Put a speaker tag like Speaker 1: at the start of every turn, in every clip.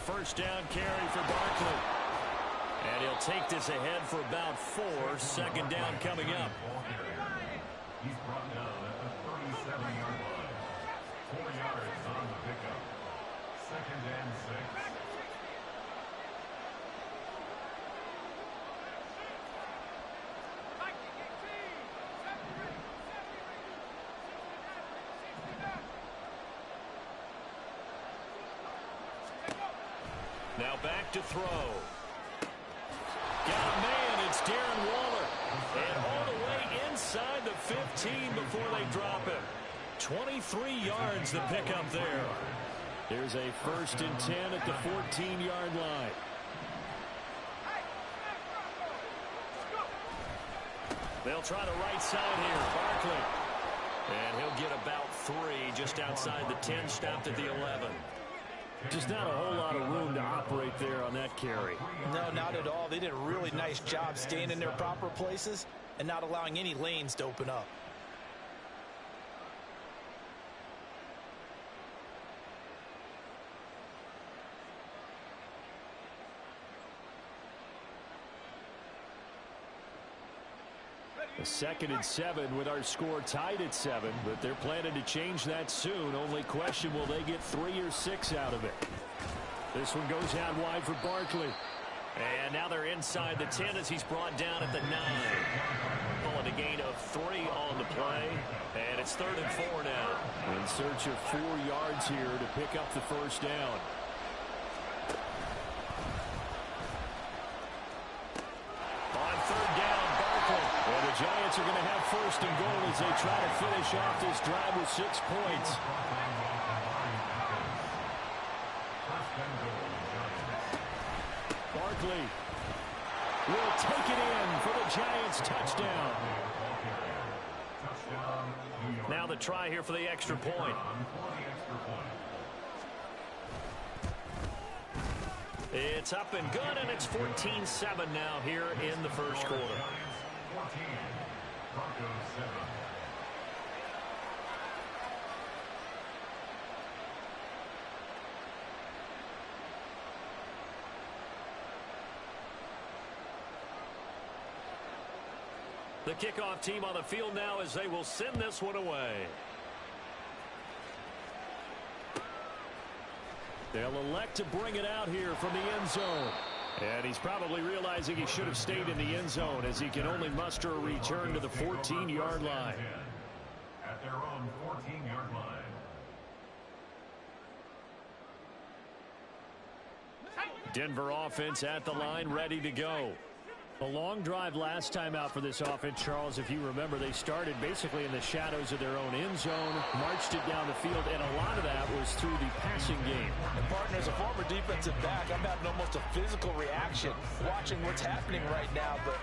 Speaker 1: first down carry for Barkley. And he'll take this ahead for about 4. Second down coming up.
Speaker 2: He's brought down at the 37-yard line. 4 yards on the pickup. Second and 6.
Speaker 1: Now back to throw. Got a man, it's Darren Waller. And all the way inside the 15 before they drop him. 23 yards the pickup there. There's a 1st and 10 at the 14-yard line. They'll try the right side here. Barkley. And he'll get about 3 just outside the 10, stopped at the 11. Just not a whole lot of room to operate there on that carry.
Speaker 3: No, not at all. They did a really nice job staying in their proper places and not allowing any lanes to open up.
Speaker 1: A 2nd and 7 with our score tied at 7, but they're planning to change that soon. Only question, will they get 3 or 6 out of it? This one goes out wide for Barkley. And now they're inside the 10 as he's brought down at the 9. Pulling a gain of 3 on the play. And it's 3rd and 4 now. In search of 4 yards here to pick up the first down. On 3rd down, Barkley. And the Giants are going to have 1st and goal as they try to finish off this drive with 6 points. Barkley will take it in for the Giants touchdown. Now the try here for the extra point. It's up and good, and it's 14-7 now here in the first quarter. The kickoff team on the field now as they will send this one away. They'll elect to bring it out here from the end zone. And he's probably realizing he should have stayed in the end zone as he can only muster a return to the 14-yard line.
Speaker 2: At their own 14-yard line.
Speaker 1: Denver offense at the line, ready to go. A long drive last time out for this offense, Charles. If you remember, they started basically in the shadows of their own end zone, marched it down the field, and a lot of that was through the passing game.
Speaker 3: And partner, as a former defensive back, I'm having almost a physical reaction watching what's happening right now. But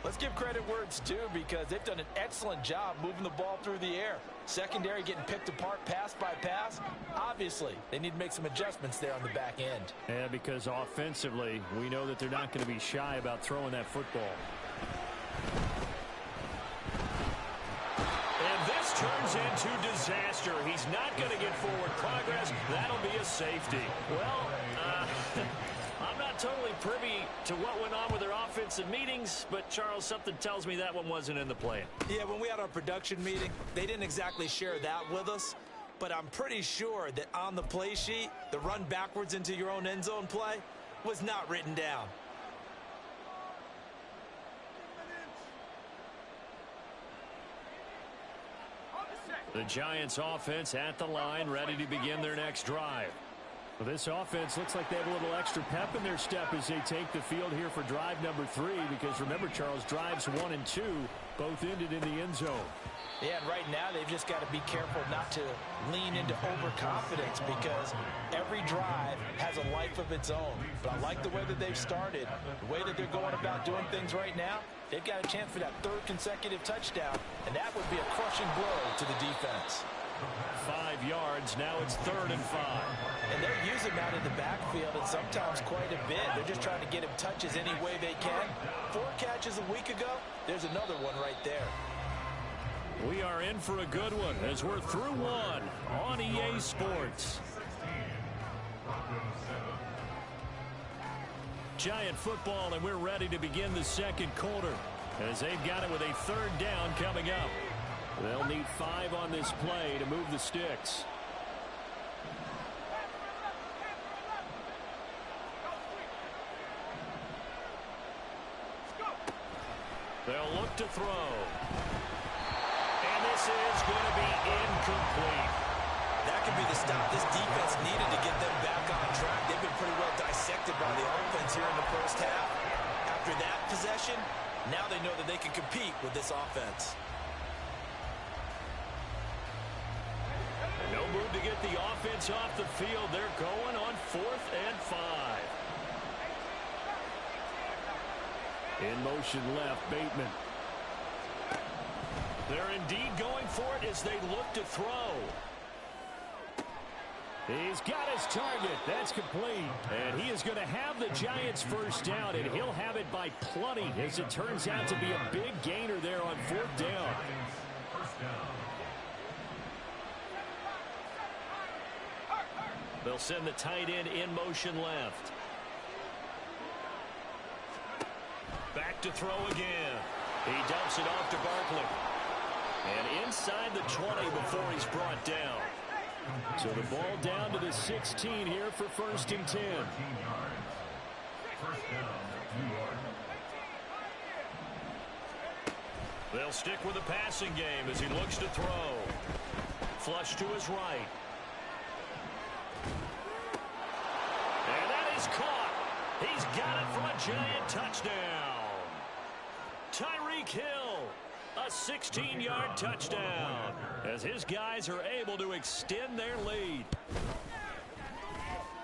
Speaker 3: let's give credit where it's due, because they've done an excellent job moving the ball through the air. Secondary getting picked apart pass by pass. Obviously, they need to make some adjustments there on the back end.
Speaker 1: Yeah, because offensively, we know that they're not going to be shy about throwing that football. And this turns into disaster. He's not going to get forward progress. That'll be a safety. Well, I'm not totally privy to what went on with their offensive meetings, but Charles, something tells me that one wasn't in the plan.
Speaker 3: Yeah, when we had our production meeting, they didn't exactly share that with us, but I'm pretty sure that on the play sheet, the run backwards into your own end zone play was not written down.
Speaker 1: The Giants offense at the line, ready to begin their next drive. Well, this offense looks like they have a little extra pep in their step as they take the field here for drive number 3, because remember, Charles, drives 1 and 2 both ended in the end zone.
Speaker 3: Yeah, and right now they've just got to be careful not to lean into overconfidence, because every drive has a life of its own. But I like the way that they've started, the way that they're going about doing things right now. They've got a chance for that 3rd consecutive touchdown, and that would be a crushing blow to the defense.
Speaker 1: 5 yards, now it's 3rd and 5.
Speaker 3: And they're using him out of the backfield, and sometimes quite a bit. They're just trying to get him touches any way they can. 4 catches a week ago, there's another one right there.
Speaker 1: We are in for a good one as we're through one on EA Sports. Giant football, and we're ready to begin the second quarter as they've got it with a third down coming up. They'll need 5 on this play to move the sticks. They'll look to throw. And this is going to be incomplete.
Speaker 3: That could be the stop this defense needed to get them back on track. They've been pretty well dissected by the offense here in the first half. After that possession, now they know that they can compete with this offense.
Speaker 1: No move to get the offense off the field. They're going on 4th and 5. In motion left, Bateman. They're indeed going for it as they look to throw. He's got his target. That's complete. And he is going to have the Giants first down, and he'll have it by plenty as it turns out to be a big gainer there on 4th down. They'll send the tight end in motion left. Back to throw again. He dumps it off to Barkley. And inside the 20 before he's brought down. So the ball down to the 16 here for 1st and 10. They'll stick with the passing game as he looks to throw. Flush to his right. And that is caught. He's got it for a Giant touchdown. Tyreek Hill, a 16-yard touchdown, as his guys are able to extend their lead.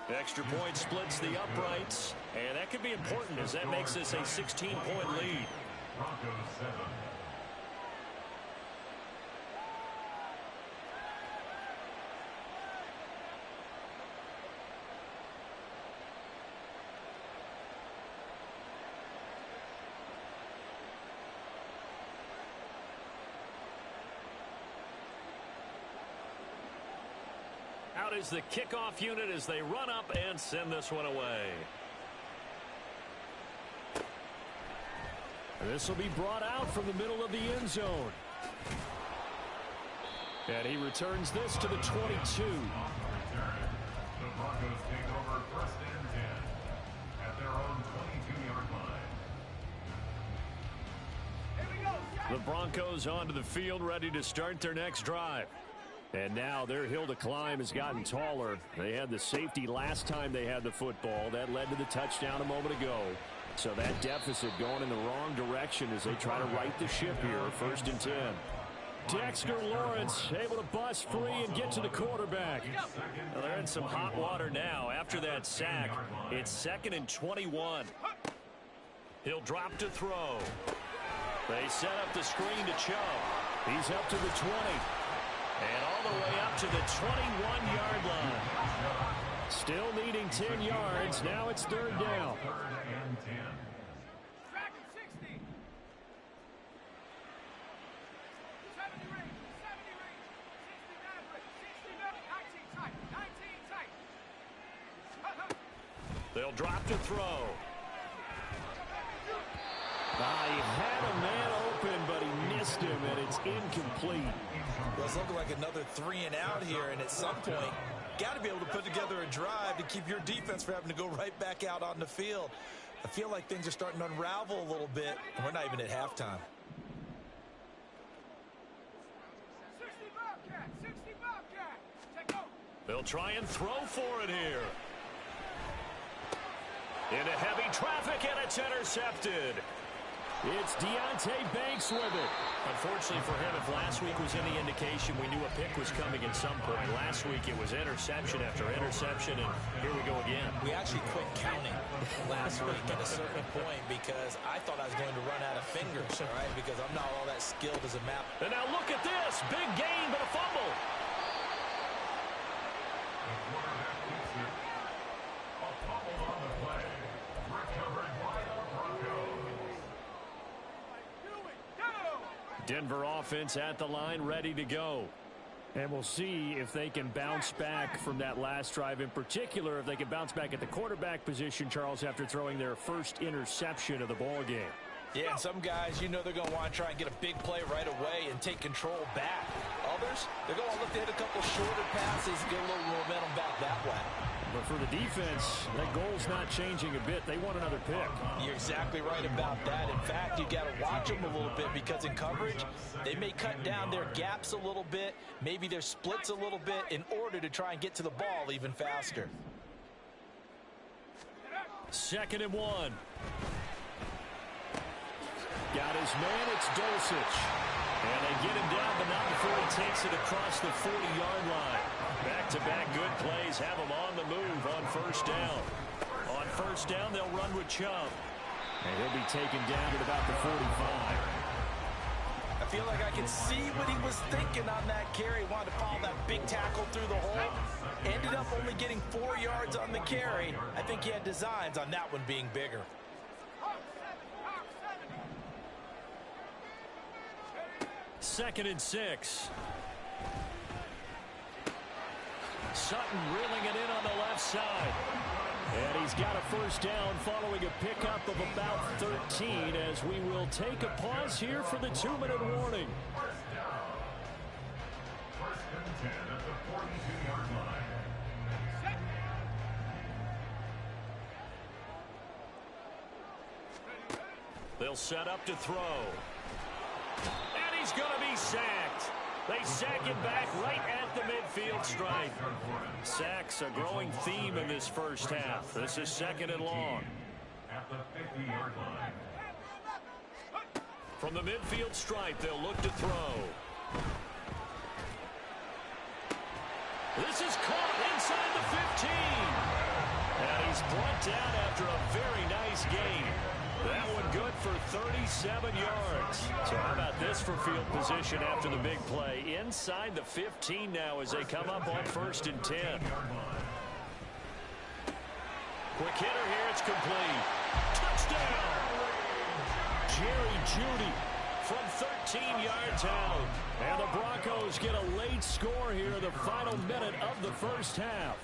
Speaker 1: Extra point splits the uprights, and that could be important as that makes this a 16-point lead.
Speaker 2: Broncos 7.
Speaker 1: Out is the kickoff unit as they run up and send this one away. This will be brought out from the middle of the end zone. And he returns this to the 22.
Speaker 2: The Broncos take over 1st and 10 at their own 22-yard line.
Speaker 1: The Broncos onto the field, ready to start their next drive. And now their hill to climb has gotten taller. They had the safety last time they had the football. That led to the touchdown a moment ago. So that deficit going in the wrong direction as they try to right the ship here, 1st and 10. Dexter Lawrence able to bust free and get to the quarterback. Well, they're in some hot water now. After that sack, it's 2nd and 21. He'll drop to throw. They set up the screen to Chubb. He's up to the 20. And all the way up to the 21-yard line. Still needing 10 yards. Now it's 3rd down.
Speaker 2: 3rd and 10.
Speaker 1: They'll drop to throw. He had a man open, but he missed him, and it's incomplete.
Speaker 3: Well, it's looking like another 3 and out here, and at some point, got to be able to put together a drive to keep your defense from having to go right back out on the field. I feel like things are starting to unravel a little bit, and we're not even at halftime.
Speaker 4: 60 Bobcat, 60 Bobcat. Take over.
Speaker 1: They'll try and throw for it here. Into heavy traffic, and it's intercepted. It's Deonte Banks with it. Unfortunately for him, if last week was any indication, we knew a pick was coming at some point. Last week it was interception after interception, and here we go again.
Speaker 3: We actually quit counting last week at a certain point because I thought I was going to run out of fingers, all right, because I'm not all that skilled as a map.
Speaker 1: And now look at this. Big gain, but a fumble.
Speaker 2: The quarterback keeps it. A fumble on the play. Recovered by the Broncos.
Speaker 1: Denver offense at the line, ready to go. And we'll see if they can bounce back from that last drive, in particular, if they can bounce back at the quarterback position, Charles, after throwing their first interception of the ball game.
Speaker 3: Yeah, and some guys, you know they're going to want to try and get a big play right away and take control back. Others, they're going to look to hit a couple shorter passes and get a little momentum back that way.
Speaker 1: But for the defense, that goal's not changing a bit. They want another pick.
Speaker 3: You're exactly right about that. In fact, you got to watch them a little bit because in coverage, they may cut down their gaps a little bit, maybe their splits a little bit in order to try and get to the ball even faster.
Speaker 1: 2nd and 1. Got his man, it's Dulcich. And they get him down, but not before he takes it across the 40-yard line. Back-to-back good plays have him on the move on 1st down. On 1st down, they'll run with Chubb. And he'll be taken down at about the 45.
Speaker 3: I feel like I can see what he was thinking on that carry. Wanted to follow that big tackle through the hole. Ended up only getting 4 yards on the carry. I think he had designs on that one being bigger.
Speaker 1: 2nd and 6. Sutton reeling it in on the left side. And he's got a 1st down following a pickup of about 13 as we will take a pause here for the 2-minute warning.
Speaker 2: 1st and 10 at the 42-yard line.
Speaker 1: They'll set up to throw. And he's going to be sacked. They sack him back right at the midfield stripe. Sacks a growing theme in this first half. This is 2nd and long.
Speaker 2: At the 50-yard line.
Speaker 1: From the midfield stripe, they'll look to throw. This is caught inside the 15. And he's brought down after a very nice gain. That one good for 37 yards. So how about this for field position after the big play? Inside the 15 now as they come up on 1st and 10. Quick hitter here, it's complete. Touchdown! Jerry Jeudy from 13 yards out. And the Broncos get a late score here in the final minute of the first half.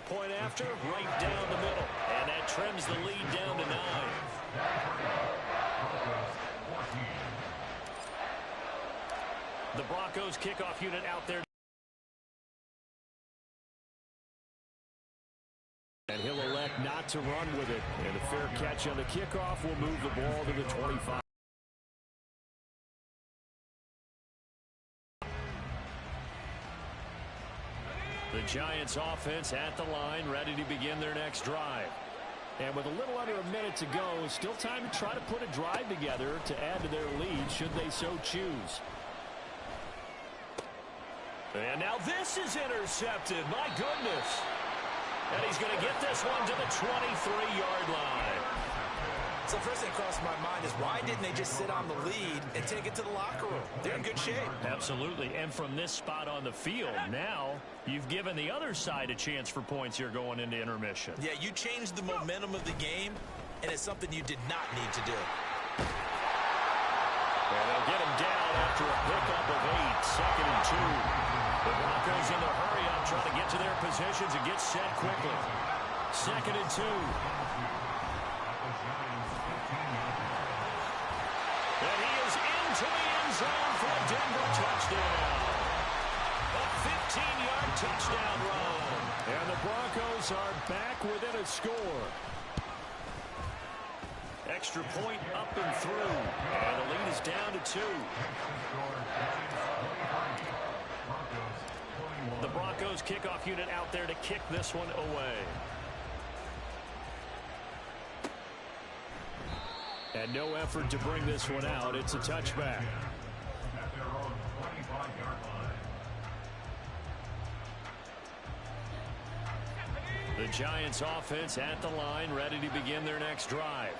Speaker 1: Point after, right down the middle. And that trims the lead down to 9. The Broncos kickoff unit out there. And he'll elect not to run with it. And a fair catch on the kickoff will move the ball to the 25. The Giants offense at the line, ready to begin their next drive. And with a little under a minute to go, still time to try to put a drive together to add to their lead should they so choose. And now this is intercepted. My goodness. And he's going to get this one to the 23-yard line.
Speaker 3: So first thing crossed my mind is why didn't they just sit on the lead and take it to the locker room? They're in good shape. Absolutely.
Speaker 1: And from this spot on the field, now you've given the other side a chance for points here going into intermission.
Speaker 3: Yeah, you changed the momentum of the game, and it's something you did not need to do.
Speaker 1: And they'll get him down after a pickup of 8, 2nd and 2. The Broncos in the hurry-up trying to get to their positions and get set quickly. 2nd and 2. And he is into the end zone for a Denver touchdown. A 15-yard touchdown run. And the Broncos are back within a score. Extra point up and through. And the lead is down to 2. The Broncos kickoff unit out there to kick this one away. And no effort to bring this one out. It's a touchback.
Speaker 2: At their own 25-yard line.
Speaker 1: The Giants offense at the line, ready to begin their next drive.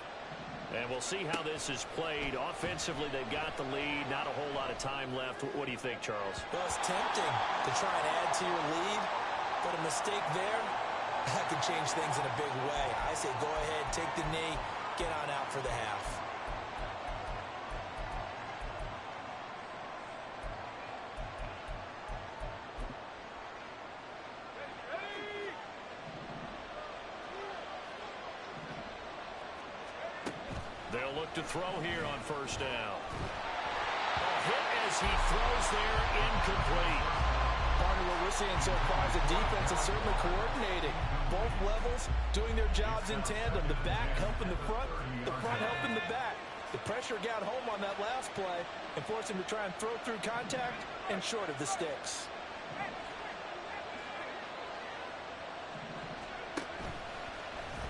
Speaker 1: And we'll see how this is played. Offensively, they've got the lead. Not a whole lot of time left. What do you think, Charles?
Speaker 3: Well, it's tempting to try and add to your lead, but a mistake there, that could change things in a big way. I say go ahead, take the knee, get on out for the half.
Speaker 1: They'll look to throw here on first down. A hit as he throws there, incomplete.
Speaker 3: Partner, what we're seeing so far is the defense is certainly coordinating. Both levels doing their jobs in tandem. The back helping the front helping the back. The pressure got home on that last play and forced him to try and throw through contact and short of the sticks.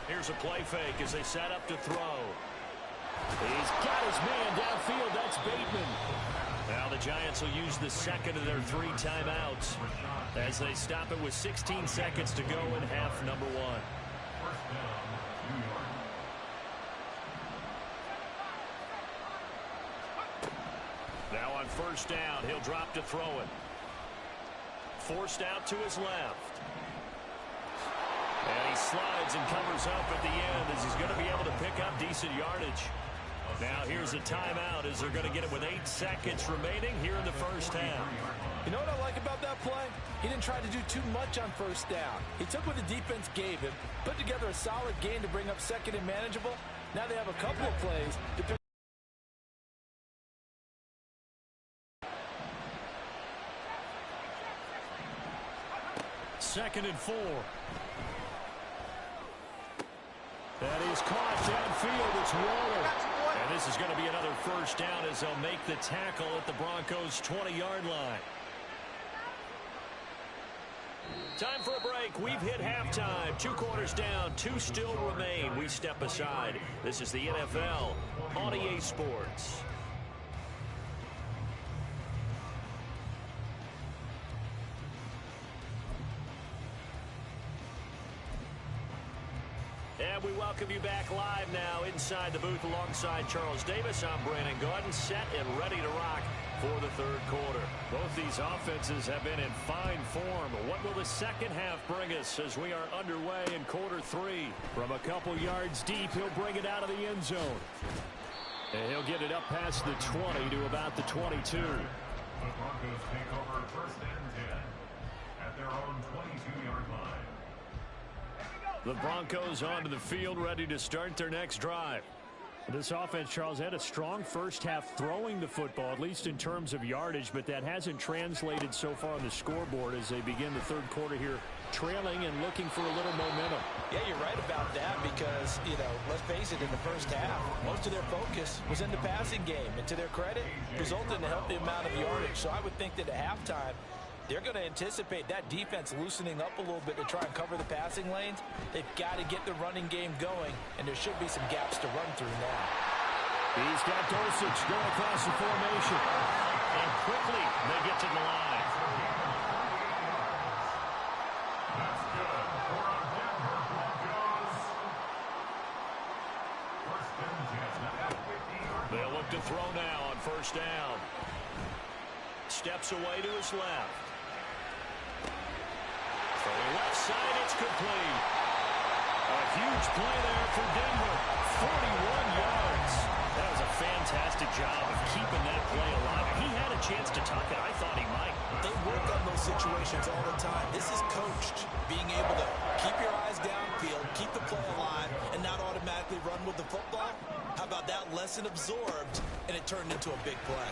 Speaker 1: Here's a play fake as they set up to throw. He's got his man downfield. That's Bateman. Now the Giants will use the second of their 3 timeouts as they stop it with 16 seconds to go in half number 1. Now on first down, he'll drop to throw it. Forced out to his left. And he slides and covers up at the end as he's going to be able to pick up decent yardage. Now here's a timeout as they're going to get it with 8 seconds remaining here in the first half.
Speaker 3: You know what I like about that play? He didn't try to do too much on first down. He took what the defense gave him, put together a solid gain to bring up second and manageable. Now they have a couple of plays to pick.
Speaker 1: Second and 4. That is caught downfield. It's Waller. And this is going to be another first down as they'll make the tackle at the Broncos' 20-yard line. Time for a break. We've hit halftime. 2 quarters down. 2 still remain. We step aside. This is the NFL on EA Sports. And we welcome you back live now inside the booth alongside Charles Davis. I'm Brandon Gaudin, set and ready to rock for the third quarter. Both these offenses have been in fine form. What will the second half bring us as we are underway in quarter 3? From a couple yards deep, he'll bring it out of the end zone. And he'll get it up past the 20 to about the 22.
Speaker 2: The Broncos take over first and 10 at their own 22-yard line.
Speaker 1: The Broncos onto the field, ready to start their next drive. This offense, Charles, had a strong first half throwing the football, at least in terms of yardage, but that hasn't translated so far on the scoreboard as they begin the third quarter here, trailing and looking for a little momentum.
Speaker 3: Yeah, you're right about that because, let's face it, in the first half, most of their focus was in the passing game. And to their credit, resulted in a healthy amount of yardage. So I would think that at halftime, they're going to anticipate that defense loosening up a little bit to try and cover the passing lanes. They've got to get the running game going, and there should be some gaps to run through now.
Speaker 1: He's got Dulcich going across the formation. And quickly, they get to the line.
Speaker 2: That's good for a Denver Broncos. First and 10 at 50-yard line.
Speaker 1: They'll look to throw now on first down. Steps away to his left. For the left side, it's complete. A huge play there for Denver. 41 yards. That was a fantastic job of keeping that play alive. He had a chance to tuck it. I thought he might.
Speaker 3: They work on those situations all the time. This is coached. Being able to keep your eyes downfield, keep the play alive, and not automatically run with the football. How about that lesson absorbed, and it turned into a big play.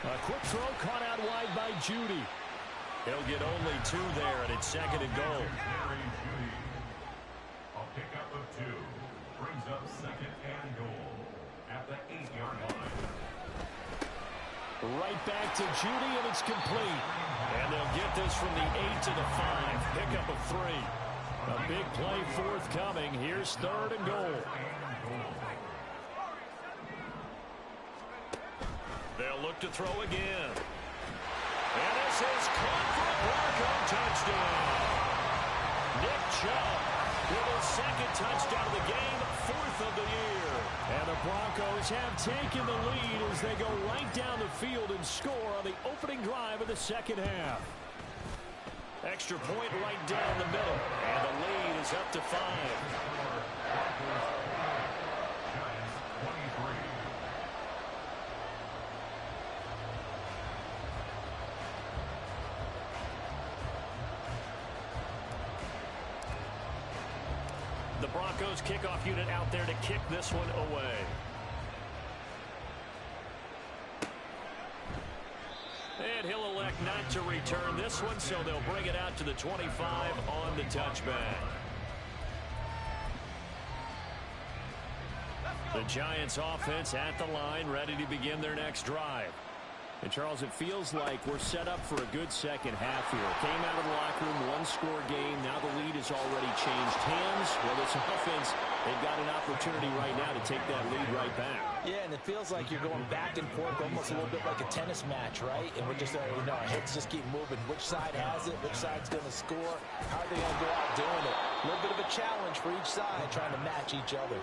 Speaker 1: A quick throw caught out wide by Judy. He'll get only 2 there, and it's second and goal.
Speaker 2: Jerry Judy. A pickup of 2 brings up second and goal at the 8-yard line.
Speaker 1: Right back to Judy, and it's complete. And they'll get this from the 8 to the 5. Pickup of 3. A big play forthcoming. Here's third and goal. They'll look to throw again. And this is caught for a Bronco touchdown. Nick Chubb with his second touchdown of the game, 4th of the year. And the Broncos have taken the lead as they go right down the field and score on the opening drive of the second half. Extra point right down the middle. And the lead is up to 5. The Broncos kickoff unit out there to kick this one away. And he'll elect not to return this one, so they'll bring it out to the 25 on the touchback. The Giants offense at the line, ready to begin their next drive. And, Charles, it feels like we're set up for a good second half here. Came out of the locker room, one-score game. Now the lead has already changed hands. Well, this offense, they've got an opportunity right now to take that lead right back.
Speaker 3: Yeah, and it feels like you're going back and forth, almost a little bit like a tennis match, right? And we're just, our heads just keep moving. Which side has it? Which side's going to score? How are they going to go out doing it? A little bit of a challenge for each side, trying to match each other.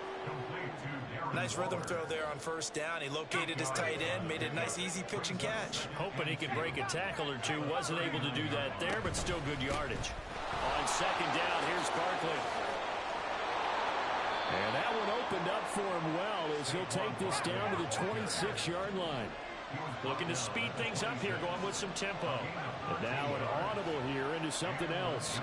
Speaker 5: Nice rhythm throw there on first down. He located his tight end, made it a nice, easy pitch and catch.
Speaker 1: Hoping he could break a tackle or two. Wasn't able to do that there, but still good yardage. On second down, here's Barkley. And that one opened up for him well as he'll take this down to the 26-yard line. Looking to speed things up here, going with some tempo. And now an audible here into something else.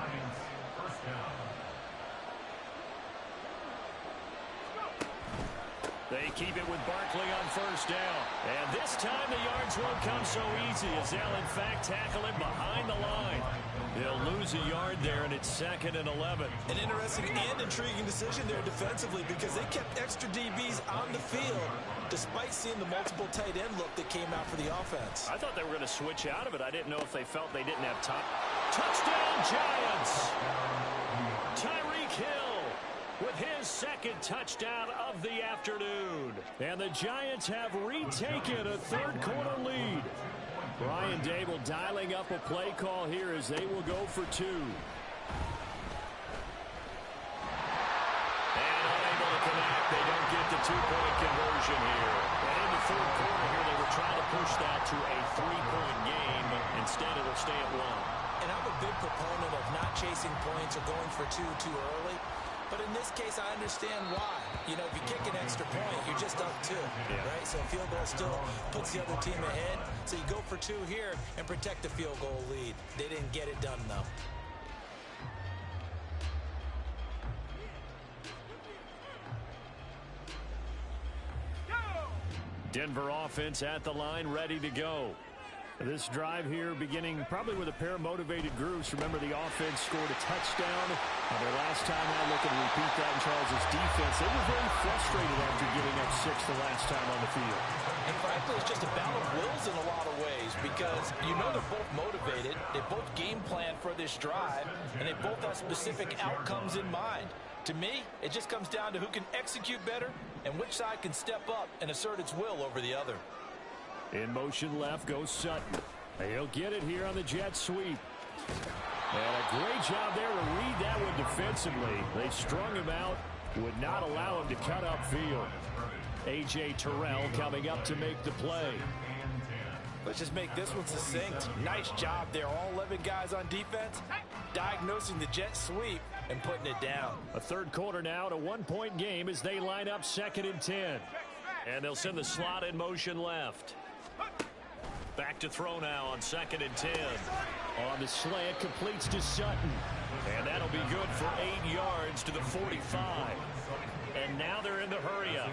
Speaker 1: They keep it with Barkley on first down. And this time the yards won't come so easy as they'll in fact tackle him behind the line. They'll lose a yard there, and it's 2nd and 11.
Speaker 3: An interesting and intriguing decision there defensively because they kept extra DBs on the field despite seeing the multiple tight end look that came out for the offense.
Speaker 1: I thought they were going to switch out of it. I didn't know if they felt they didn't have time. Touchdown, Giants! Tyreek Hill with his second touchdown of the afternoon. And the Giants have retaken a third-quarter lead. Brian Dable dialing up a play call here as they will go for 2. And unable to connect. They don't get the 2-point conversion here. And in the third quarter here, they were trying to push that to a 3-point game. Instead, it'll stay at 1.
Speaker 3: And I'm a big proponent of not chasing points or going for 2 too early. But in this case, I understand why. You know, if you kick an extra point, you're just up 2, right? So a field goal still puts the other team ahead. So you go for 2 here and protect the field goal lead. They didn't get it done, though.
Speaker 1: Denver offense at the line, ready to go. This drive here beginning probably with a pair of motivated groups. Remember, the offense scored a touchdown. And their last time out, looking to repeat that in Charles' defense. They were very frustrated after giving up 6 the last time on the field.
Speaker 3: And frankly, it's just a battle of wills in a lot of ways because you know they're both motivated. They both game plan for this drive, and they both have specific outcomes in mind. To me, it just comes down to who can execute better and which side can step up and assert its will over the other.
Speaker 1: In motion left goes Sutton. He'll get it here on the jet sweep. And a great job there to read that one defensively. They strung him out, would not allow him to cut upfield. A.J. Terrell coming up to make the play.
Speaker 3: Let's just make this one succinct. Nice job there. All 11 guys on defense diagnosing the jet sweep and putting it down.
Speaker 1: A third quarter now, a 1-point game as they line up 2nd and 10. And they'll send the slot in motion left. Back to throw now on 2nd and 10. On the slant, completes to Sutton. And that'll be good for 8 yards to the 45. And now they're in the hurry up.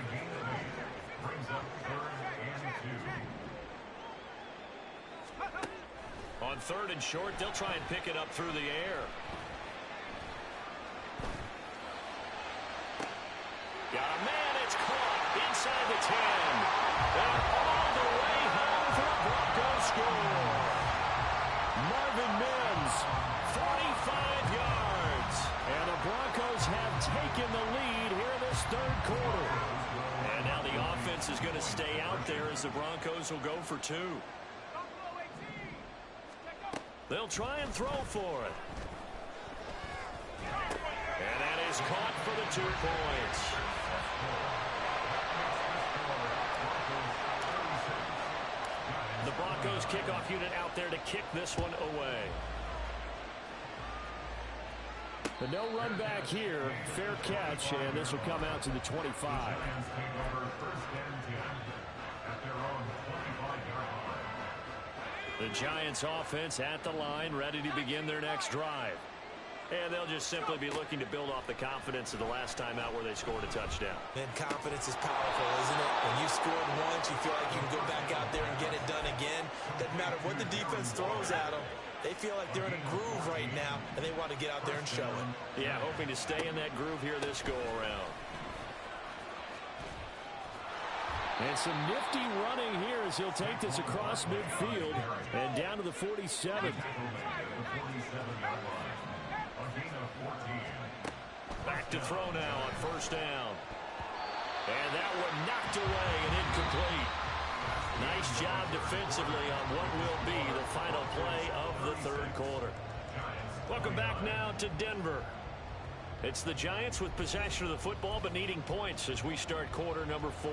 Speaker 1: On 3rd and short, they'll try and pick it up through the air. Got a man, it's caught inside the 10. And all the way home for a Broncos score. Marvin Mims, 45 yards. And the Broncos have taken the lead here in this third quarter. And now the offense is going to stay out there as the Broncos will go for 2. They'll try and throw for it. And that is caught for the 2 points. The Broncos kickoff unit out there to kick this one away. But no run back here. Fair catch, and this will come out to the 25. The Giants offense at the line, ready to begin their next drive. And they'll just simply be looking to build off the confidence of the last time out where they scored a touchdown.
Speaker 3: And confidence is powerful, isn't it? When you scored once, you feel like you can go back out there and get it done
Speaker 5: again. Doesn't matter what the defense throws at them. They feel like they're in a groove right now, and they want to get out there and show it.
Speaker 1: Yeah, hoping to stay in that groove here this go-around. And some nifty running here as he'll take this across midfield and down to the 47. Back to throw now on first down. And that one knocked away and incomplete. Nice job defensively on what will be the final play of the third quarter. Welcome back now to Denver. It's the Giants with possession of the football but needing points as we start quarter number 4.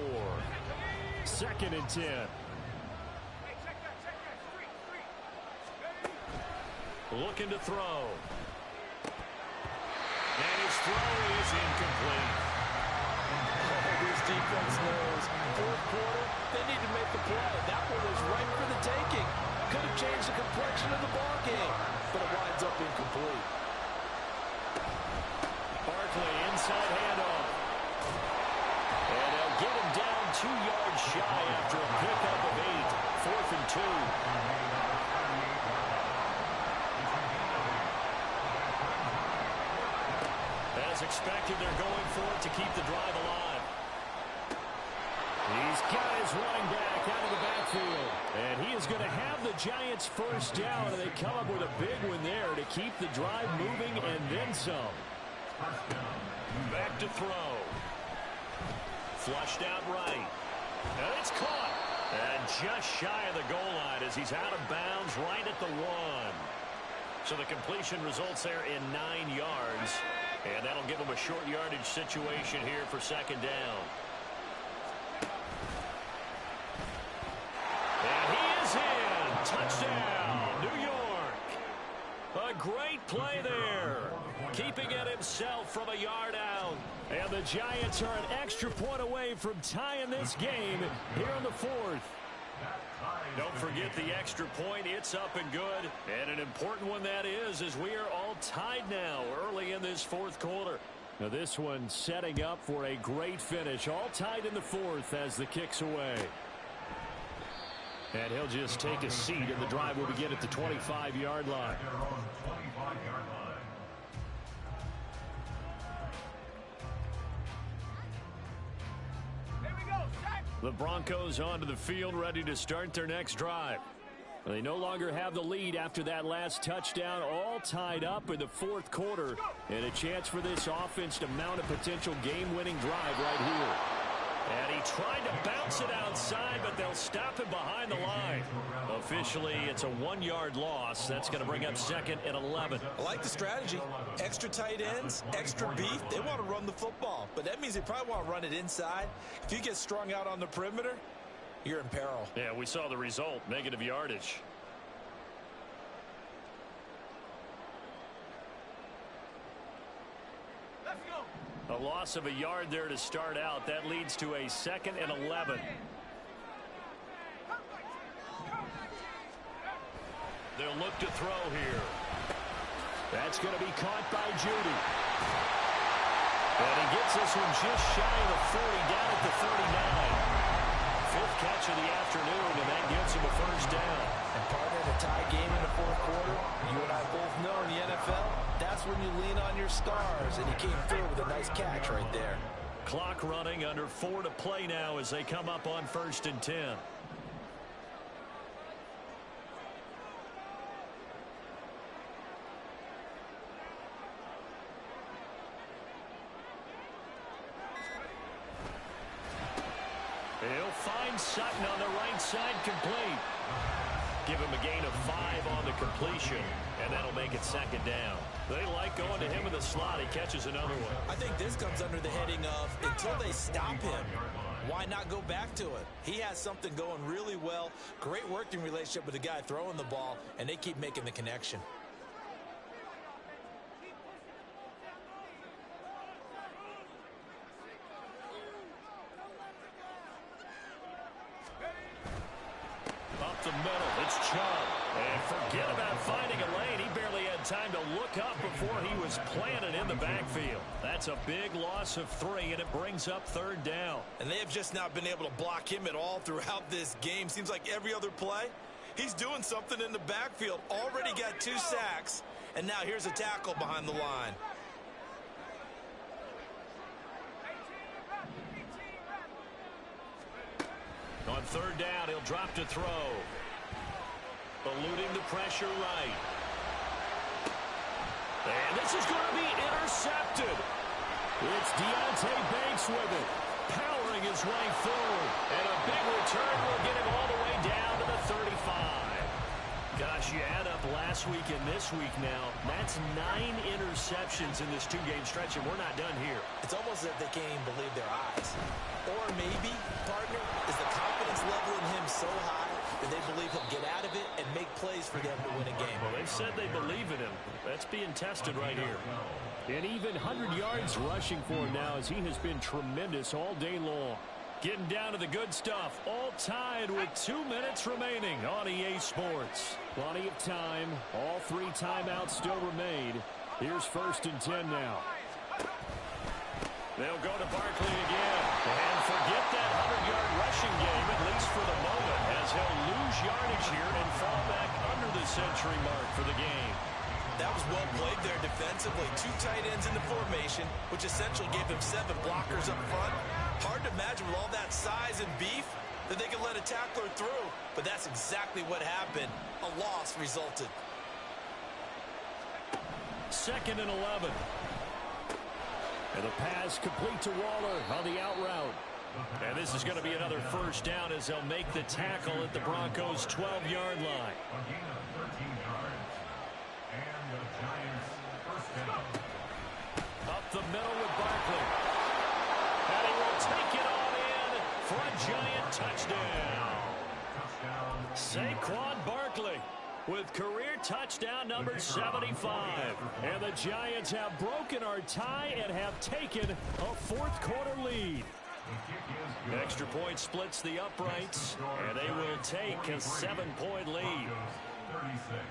Speaker 1: 2nd and 10. Looking to throw. And his throw is incomplete.
Speaker 3: This defense knows fourth quarter, they need to make the play. That one was right for the taking. Could have changed the complexion of the ball game, but it winds up incomplete.
Speaker 1: Barkley inside handoff. And they'll get him down 2 yards shy after a pickup of 8. 4th and 2. As expected, they're going for it to keep the drive alive. He's got his running back out of the backfield. And he is going to have the Giants first down, and they come up with a big one there to keep the drive moving and then some. Back to throw. Flushed out right. And it's caught. And just shy of the goal line as he's out of bounds right at the 1. So the completion results there in 9 yards. And that'll give him a short yardage situation here for 2nd down. And he is in. Touchdown, New York. A great play there. Keeping it himself from a yard out. And the Giants are an extra point away from tying this game here in the 4th. Don't forget the extra point. It's up and good. And an important one that is, as we are all tied now early in this 4th quarter. Now this one setting up for a great finish. All tied in the 4th as the kick's away. And he'll just take a seat, and the drive will begin at the 25-yard line. The Broncos onto the field, ready to start their next drive. They no longer have the lead after that last touchdown, all tied up in the 4th quarter, and a chance for this offense to mount a potential game-winning drive right here. And he tried to bounce it outside, but they'll stop him behind the line. Officially, it's a 1-yard loss. That's going to bring up 2nd and 11.
Speaker 5: I like the strategy. Extra tight ends, extra beef. They want to run the football, but that means they probably want to run it inside. If you get strung out on the perimeter, you're in peril.
Speaker 1: Yeah, we saw the result, negative yardage. A loss of a yard there to start out. That leads to a 2nd and 11. They'll look to throw here. That's going to be caught by Judy. And he gets this one just shy of the 40, down at the 39. 5th catch of the afternoon, and that gets him a first down.
Speaker 3: And partner, the tie game in the 4th quarter, you and I both know in the NFL, that's when you lean on your stars, and he came through with a nice catch right there.
Speaker 1: Clock running, under 4 to play now as they come up on 1st and 10. He'll find Sutton on the right side, complete. Give him a gain of 5 on the completion, and that'll make it 2nd down. They like going to him in the slot. He catches another one.
Speaker 5: I think this comes under the heading of, until they stop him, why not go back to it? He has something going really well. Great working relationship with the guy throwing the ball, and they keep making the connection.
Speaker 1: the middle. It's Chubb. And forget about finding a lane. He barely had time to look up before he was planted in the backfield. That's a big loss of 3, and it brings up 3rd down.
Speaker 5: And they have just not been able to block him at all throughout this game. Seems like every other play, he's doing something in the backfield. Already got 2 sacks, and now here's a tackle behind the line.
Speaker 1: On 3rd down, he'll drop to throw. Eluding the pressure right. And this is going to be intercepted. It's Deonte Banks with it, powering his way forward. And a big return will get him all the way down to the 35. Gosh, you add up last week and this week now. That's 9 interceptions in this 2-game stretch, and we're not done here.
Speaker 5: It's almost as if they can't even believe their eyes. Or maybe, partner, is the confidence level in him so high that they believe he'll get out of it and make plays for them to win a game.
Speaker 1: Well, they've said they believe in him. That's being tested right here. And even 100 yards rushing for him now, as he has been tremendous all day long. Getting down to the good stuff, all tied with 2 minutes remaining on EA Sports. Plenty of time. All 3 timeouts still remain. Here's 1st and 10 now. They'll go to Barkley again. And forget that 100-yard rushing game, at least for the moment, as he'll lose yardage here and fall back under the century mark for the game.
Speaker 5: That was well played there defensively. 2 tight ends in the formation, which essentially gave him 7 blockers up front. Hard to imagine with all that size and beef that they could let a tackler through. But that's exactly what happened. A loss resulted.
Speaker 1: 2nd and 11. And the pass complete to Waller on the out route. And this is going to be another 1st down as they'll make the tackle at the Broncos' 12-yard line. Up the middle with Barkley. And he will take it on in for a Giant touchdown. Saquon Barkley with career touchdown number 75. And the Giants have broken our tie and have taken a 4th quarter lead. Extra point splits the uprights, and they will take a 7-point lead.
Speaker 2: 36.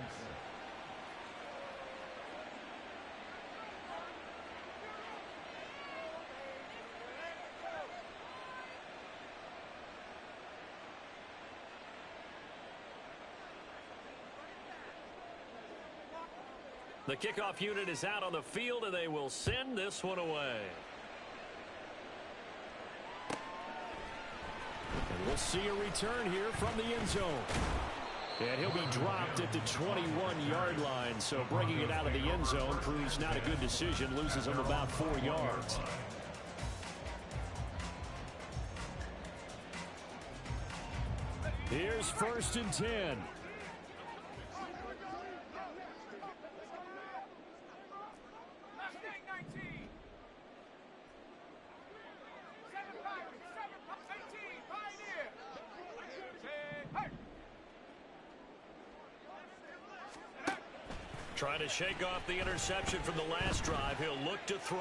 Speaker 1: The kickoff unit is out on the field, and they will send this one away. And we'll see a return here from the end zone. And he'll be dropped at the 21-yard line, so bringing it out of the end zone proves not a good decision, loses him about 4 yards. Here's 1st and 10. Trying to shake off the interception from the last drive. He'll look to throw.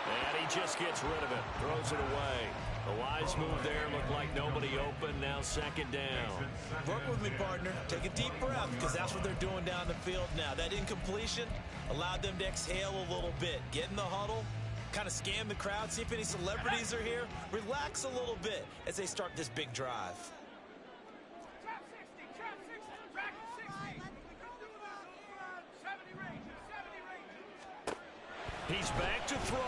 Speaker 1: And he just gets rid of it. Throws it away. A wise move there. Looked like nobody open. Now 2nd down.
Speaker 5: Work with me, partner. Take a deep breath, because that's what they're doing down the field now. That incompletion allowed them to exhale a little bit. Get in the huddle. Kind of scan the crowd. See if any celebrities are here. Relax a little bit as they start this big drive.
Speaker 1: He's back to throw.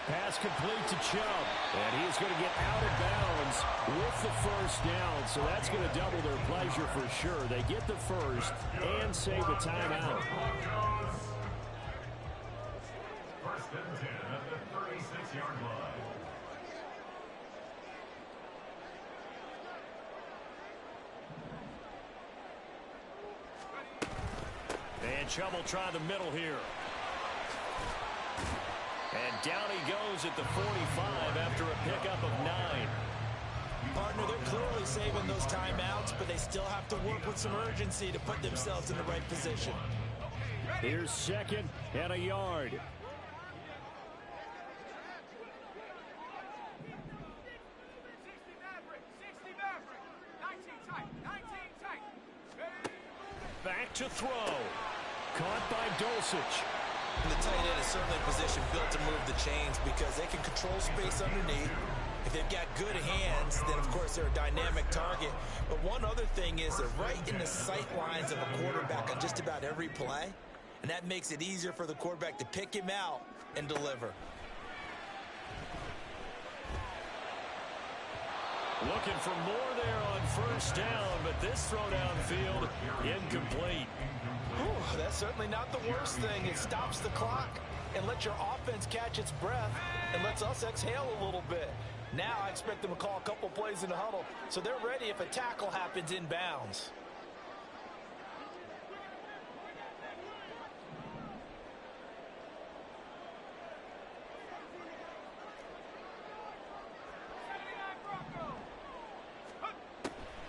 Speaker 1: Pass complete to Chubb. And he is going to get out of bounds with the 1st down. So that's going to double their pleasure for sure. They get the 1st and save a timeout.
Speaker 2: 1st and 10 at the 36-yard line.
Speaker 1: And Chubb will try the middle here. And down he goes at the 45 after a pickup of 9.
Speaker 5: Partner, they're clearly saving those timeouts, but they still have to work with some urgency to put themselves in the right position.
Speaker 1: Here's 2nd and a yard. to throw. Caught by Dulcich.
Speaker 5: And the tight end is certainly a position built to move the chains because they can control space underneath. If they've got good hands, then of course they're a dynamic target. But one other thing is they're right in the sight lines of a quarterback on just about every play. And that makes it easier for the quarterback to pick him out and deliver.
Speaker 1: Looking for more there on first down, but this throw downfield incomplete.
Speaker 3: Whew, that's certainly not the worst thing. It stops the clock and lets your offense catch its breath and lets us exhale a little bit. Now I expect them to call a couple plays in the huddle so they're ready if a tackle happens inbounds.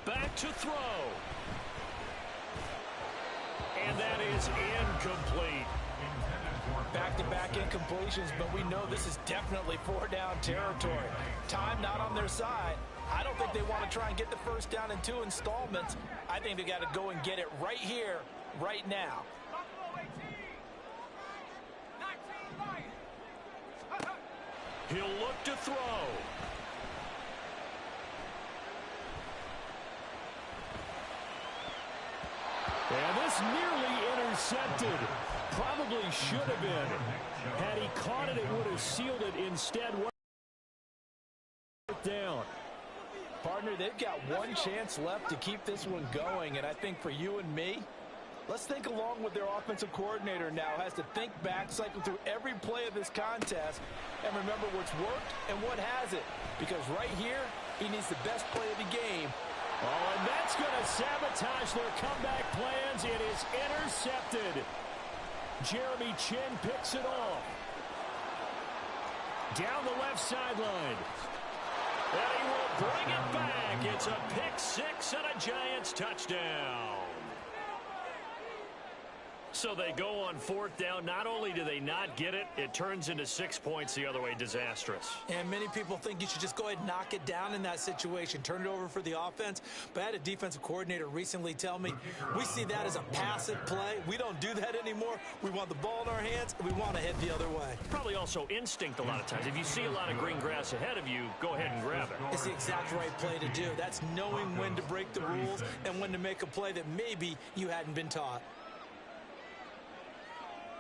Speaker 1: Back to throw. And that is incomplete.
Speaker 3: Back-to-back incompletions, but we know this is definitely four-down territory. Time not on their side. I don't think they want to try and get the first down in 2 installments. I think they got to go and get it right here, right now.
Speaker 1: He'll look to throw. And this nearly intercepted. Probably should have been. Had he caught it, it would have sealed it. Instead, down.
Speaker 3: Partner, they've got one chance left to keep this one going, and I think for you and me, let's think along with their offensive coordinator now. Has to think back, cycle through every play of this contest, and remember what's worked and what hasn't. Because right here, he needs the best play of the game.
Speaker 1: Oh, and that's going to sabotage their comeback plans. It is intercepted. Jeremy Chinn picks it off. Down the left sideline. And he will bring it back. It's a pick six and a Giants touchdown. So they go on fourth down. Not only do they not get it, it turns into 6 points the other way. Disastrous.
Speaker 3: And many people think you should just go ahead and knock it down in that situation. Turn it over for the offense. But I had a defensive coordinator recently tell me, we see that as a passive play. We don't do that anymore. We want the ball in our hands, and we want to head the other way.
Speaker 1: Probably also instinct a lot of times. If you see a lot of green grass ahead of you, go ahead and grab it.
Speaker 3: It's the exact right play to do. That's knowing when to break the rules and when to make a play that maybe you hadn't been taught.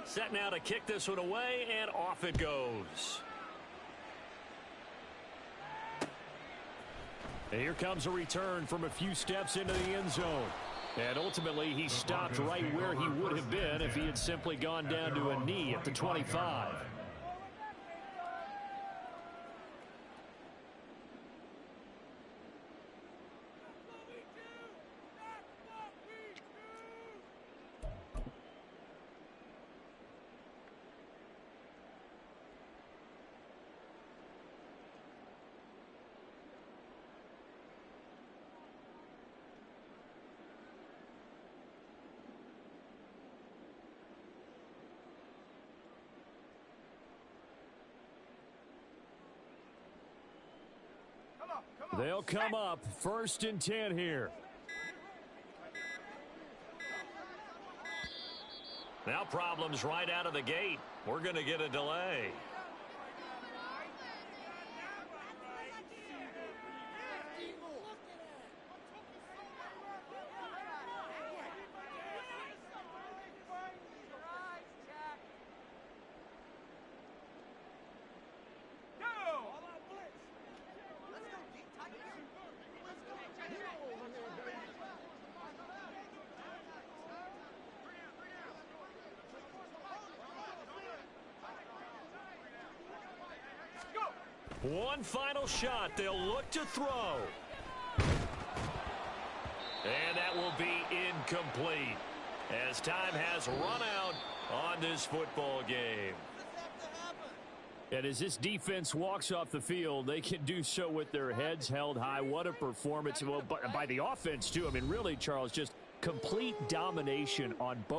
Speaker 1: Set now to kick this one away, and off it goes. And here comes a return from a few steps into the end zone. And ultimately, he stopped right where he would have been if he had simply gone down to a knee at the 25. They'll come up 1st and 10 here. Now problems right out of the gate. We're going to get a delay. One final shot. They'll look to throw. And that will be incomplete as time has run out on this football game. And as this defense walks off the field, they can do so with their heads held high. What a performance. Well, by the offense, too. I mean, really, Charles, just complete domination on both